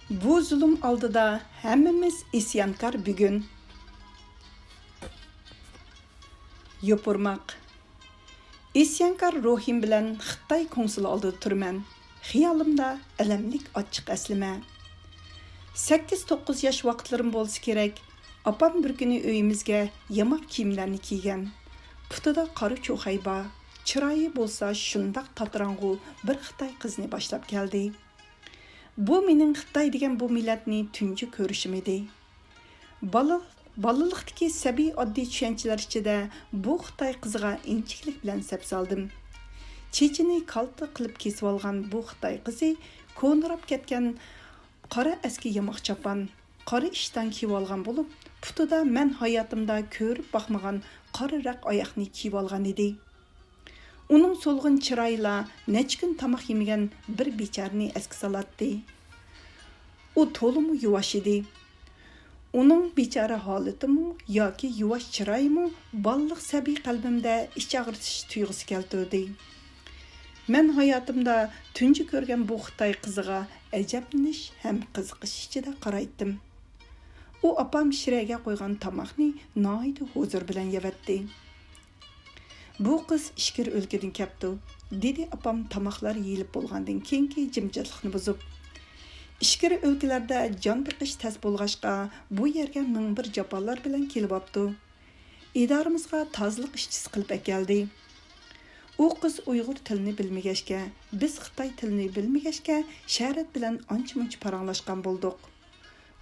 Bu zulüm aldıda hemmimiz isyankar bugün. Yopurmaq. İsyankar ruhim bilen Xitay konsulu aldı turman. Xiyalimda alamlik açıq əslime. 8-9 yaş vaqtlarım bolsa kerak. Apam bir kuni uyimizga yamaq kiyimlarni kiygan. Putida qora cho'xayba, chiroyi bo'lsa shundoq tatrang'u bir Xitoy qizni boshlab keldi. Bu mening Xitoy degan bu millatni tunji ko'rishim edi. Balalıqdagi sabiy oddiy tushunchalar ichida bu Xitoy qiziga inchiklik bilan sap soldim. Chechini kalta qilib kesib olgan bu Xitoy qizi ko'nirab ketgan qora eski yamoq chapan, qora ishdan kiyib olgan bo'lib, putida men hayotimda ko'rib boqmagan qora raq oyoqni kiyib olgan edi. Uning so'lg'in chiroyla necha kun tomoq yemagan bir bechorani esga solatdi. U to'limu yuvosh edi. Uning bechora holatimi yoki yuvosh chiroyimi balliq sabiy qalbimda ich og'ritish tuyg'usi keltirdi. Men hayotimda tunji ko'rgan bu Xitoy qiziga ajablanish ham qiziqish ichida qaraydim. U opam shiraga qo'ygan tomoqni noyda huzur bilan yevatdi. Bu qiz ishkir o'lkadan kelibdi, dedi opam tomoqlar yeyilib bo'lgandan keyingi jimjitlikni buzib. Ishkir o'lkalarda jon biqish tas bo'lg'ashqa bu yerga ming bir jafolar bilan kelib opti. Idoramizga tozliq ishchisi qilib keldi. U qiz Uyg'ur tilini bilmagashga, biz Xitoy tilini bilmagashga sharat bilan ancha-muncha paranglashgan bo'ldik.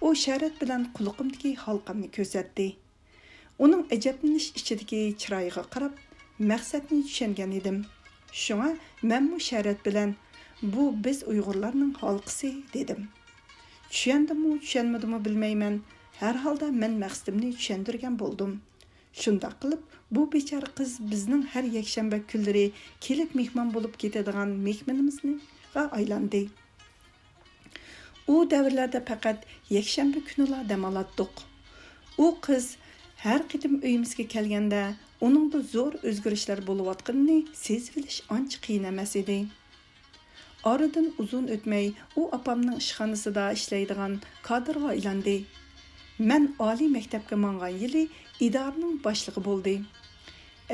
U sharat bilan quliqimdagi halqamni ko'rsatdi. Uning ajablanish ichidagi chiroyiga qarab, maqsadni tushungan edim. Shunga men bu sharat bilan bu biz Uyg'urlarning halqisi dedim. Tushundimmi bilmayman. Har holda men maqsadimni tushundirgan bo'ldim. Shundoq qilib, bu bechora qiz bizning har yakshanba kunlari kelib mehmon bo'lib ketadigan mehmonimizga aylandi. U davrlarda faqat yakshanba kunila dam olatdik. U qiz har qitim uyimizga kelganda uningda zo'r o'zgarishlar bo'layotganini sezib bilish ancha qiyin emas edi. Oradan uzun o'tmay u opamning ishxonasida ishlaydigan kadrga aylandi. Men oliy maktabga mangan yili idoraning boshlig'i bo'ldi.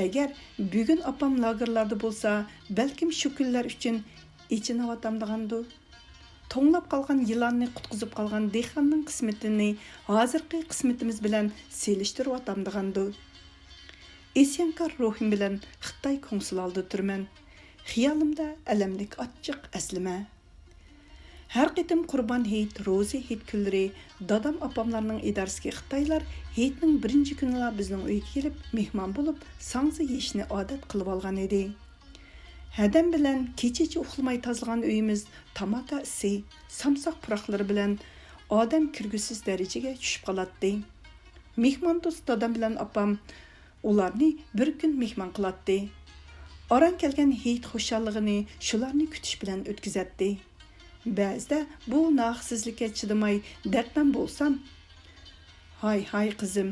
Agar bugun opam lagerlarda bo'lsa, balkim shu kunlar uchun ichinavatamdigandu. To'nglab qolgan yilonni qutqizib qolgan dehqonning qismatini hozirgi qismatimiz bilan selishtirib-atamdigandu. Isyankar ruhim bilan Xitoy konsuli oldi turman. Xiyolimda alamlik achchiq əslime. Har qitim Qurban Hayit, Ro'za Hayit kunlari dadam opamlarning idorasiga Xitoylar Hayitning birinchi kunida bizning uyga kelib mehmon bo'lib, sangzi yeyishni odat qilib olgan edi. Hadam bilan kecha uxlamay tozalagan uyimiz tomata isi, samsoq puroqlari bilan odam kirgusiz darajaga tushib qolatdi. Mehmon do'st dadam bilan opam ularni bir kun mehmon qilatdi. Oran kelgan Hayit xushalligini shularni kutish bilan o'tkazatdi. Ba'zida bu naqsizlikka chidamay dardman bo'lsam, hay qizim,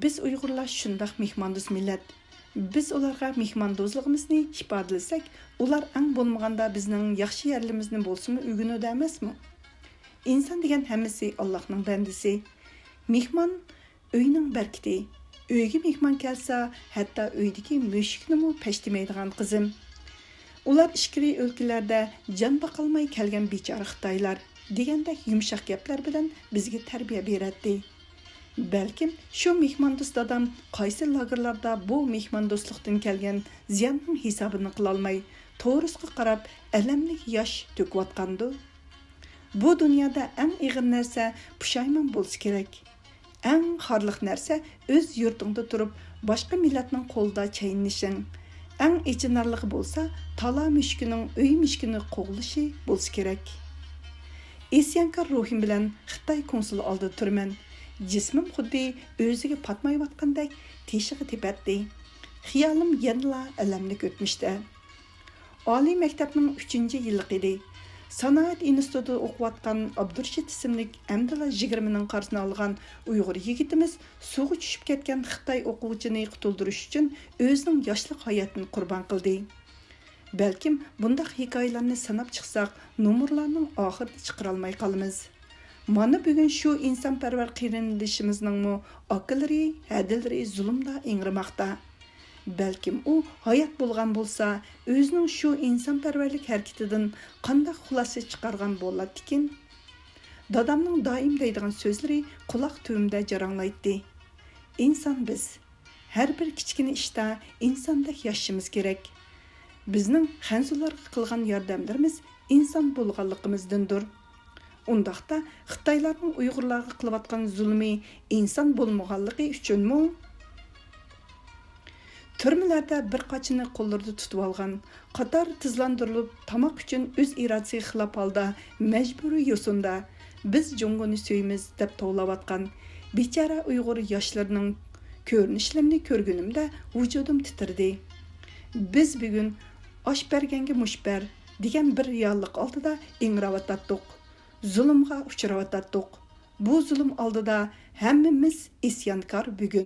biz Uyg'urlar shundoq mehmondo'st millat. Biz ularga mehmondo'stligimizni ifodalasak, ular ang bo'lmaganda bizning yaxshi yerlarimizni bo'lsimi o'rganadi emasmi? Inson degan hammasi Allohning bandasi. Mehmon uyning barkati. Uyga mehmon kelsa, hatto uydagi mushukni pashtimaydigan qizim. Ular ishkiri o'lkalarda jon boqolmay kelgan bechora Xitoylar degandek yumshoq gaplar bilan bizga tarbiya beradi. Balkim shu mehmondo'st odam qaysi lagerlarda bu mehmondo'stlikdan kelgan ziyonning hisobini qila olmay, to'g'risiga qarab alamli yosh to'kayotgandi. Bu dunyoda eng ig'ir narsa pushaymon bo'lsa kerak. Eng xorliq narsa o'z yurtingda turib, boshqa millatning qo'lida chaynishing. Eng ichinarligi bo'lsa, tala mushkining uy mushkini qo'g'lishi bo'lsa kerak. Isyankar ruhim bilan Xitoy konsuli oldi turman. Jismim xuddi o'ziga patmayotgandek teshig'i tepatdi. Xiyolim yanla alamlik o'tmishdi. Oliy maktabning 3-yillik edi. Sanoat institutida o'qiyotgan Abdurshid ismli amdala 20ning qarsini olgan Uyg'ur yigitimiz suvga tushib ketgan Xitoy o'quvchini qutuldirish uchun o'zining yoshlik hayotini qurbon qildi. Balkim bundaq hikoyalarni sanab chiqsak, nomerlarning oxirini chiqara olmay qolamiz. Mana bugun shu insonparvar qirinlishimizning aqllari, hadillari zulmda ingrimoqda. Balkim u hayot bo'lgan bo'lsa, o'zining shu insonparvarlik harakatidan qanday xulosa chiqargan bo'ladi-kin? Dadamning doim deydigan so'zlari quloq tubimda jaranglaydi. İnsan biz. Her bir kichkina ishda insondek yashashimiz kerak. Bizning xanzularga qilgan yordamlarimiz inson bo'lganligimizdandir. Undaqda Xitoylarning Uyg'urlarga qilayotgan zulmi inson bo'lmaganligi uchunmi? Türmelarda bir qaçını qo'llarida tutib olgan, qator tizlandirilib, tamoq uchun o'z irodasiga xilof holda majburiy yo'sinda biz Jungoni suyimiz deb tovlayotgan bechara Uyg'ur yoshlarining ko'rinishlarini ko'rgunimda vujudim titirdi. Biz bugun osh berganga mushbar degan bir reallik oldida ingravatatdik. Zulmga uchravatatdik. Bu zulm oldida hammamiz isyonkor bugun.